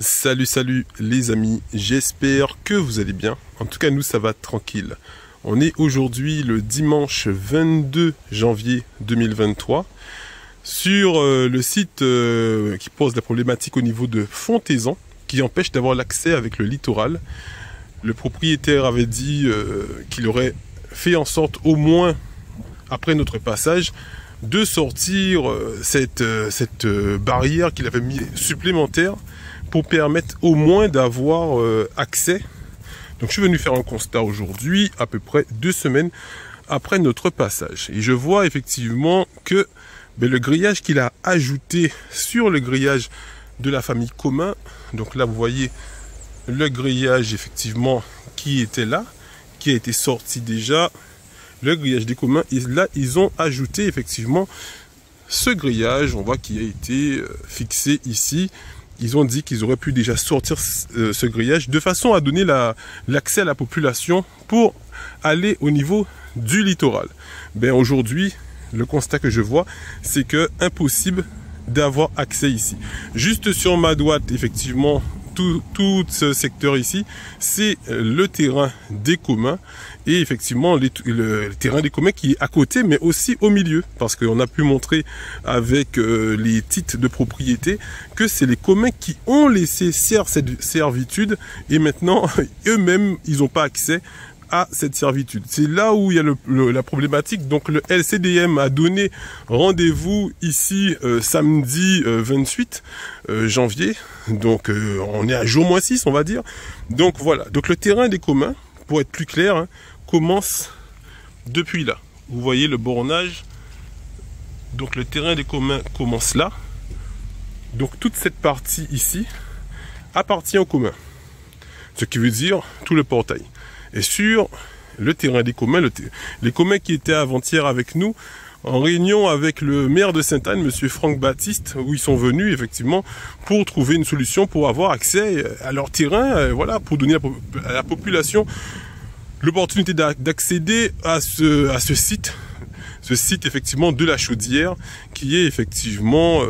Salut les amis, j'espère que vous allez bien. En tout cas nous ça va tranquille. On est aujourd'hui le dimanche 22 janvier 2023 sur le site qui pose la problématique au niveau de Fontaison qui empêche d'avoir l'accès avec le littoral. Le propriétaire avait dit qu'il aurait fait en sorte au moins après notre passage de sortir cette barrière qu'il avait mis supplémentaire pour permettre au moins d'avoir accès. Donc je suis venu faire un constat aujourd'hui, à peu près 2 semaines après notre passage. Et je vois effectivement que le grillage qu'il a ajouté sur le grillage de la famille commun, donc là vous voyez le grillage effectivement qui était là, qui a été sorti déjà, le grillage des communs, et là ils ont ajouté effectivement ce grillage, on voit qu'il a été fixé ici. Ils ont dit qu'ils auraient pu déjà sortir ce grillage de façon à donner l'accès à la population pour aller au niveau du littoral. Aujourd'hui, le constat que je vois, c'est que impossible d'avoir accès ici. Juste sur ma droite, effectivement, tout ce secteur ici, c'est le terrain des communs et effectivement le terrain des communs qui est à côté mais aussi au milieu, parce qu'on a pu montrer avec les titres de propriété que c'est les communs qui ont laissé cette servitude et maintenant eux-mêmes ils n'ont pas accès à cette servitude. C'est là où il y a la problématique. Donc le LCDM a donné rendez-vous ici samedi 28 janvier. Donc on est à jour moins 6 on va dire. Donc voilà. Donc le terrain des communs, pour être plus clair, hein, commence depuis là. Vous voyez le bornage. Donc le terrain des communs commence là. Donc toute cette partie ici appartient aux communs. Ce qui veut dire tout le portail. Et sur le terrain des communs, les communs qui étaient avant-hier avec nous, en réunion avec le maire de Sainte-Anne, monsieur Franck Baptiste, où ils sont venus effectivement pour trouver une solution pour avoir accès à leur terrain, voilà, pour donner à la population l'opportunité d'accéder à ce site effectivement de la Chaudière, qui est effectivement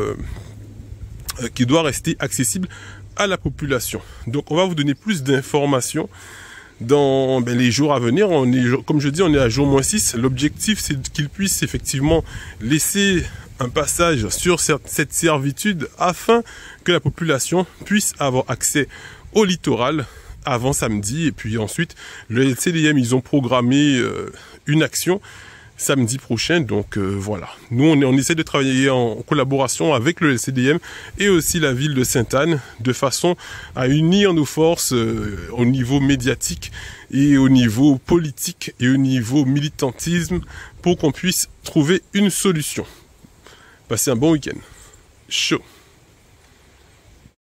qui doit rester accessible à la population. Donc on va vous donner plus d'informations dans les jours à venir. Comme je dis, on est à jour moins 6. L'objectif, c'est qu'ils puissent effectivement laisser un passage sur cette servitude afin que la population puisse avoir accès au littoral avant samedi. Et puis ensuite, le LCDM, ils ont programmé une action samedi prochain. Donc voilà. Nous, on essaie de travailler en collaboration avec le LCDM et aussi la ville de Sainte-Anne de façon à unir nos forces au niveau médiatique et au niveau politique et au niveau militantisme pour qu'on puisse trouver une solution. Passez un bon week-end. Chaud.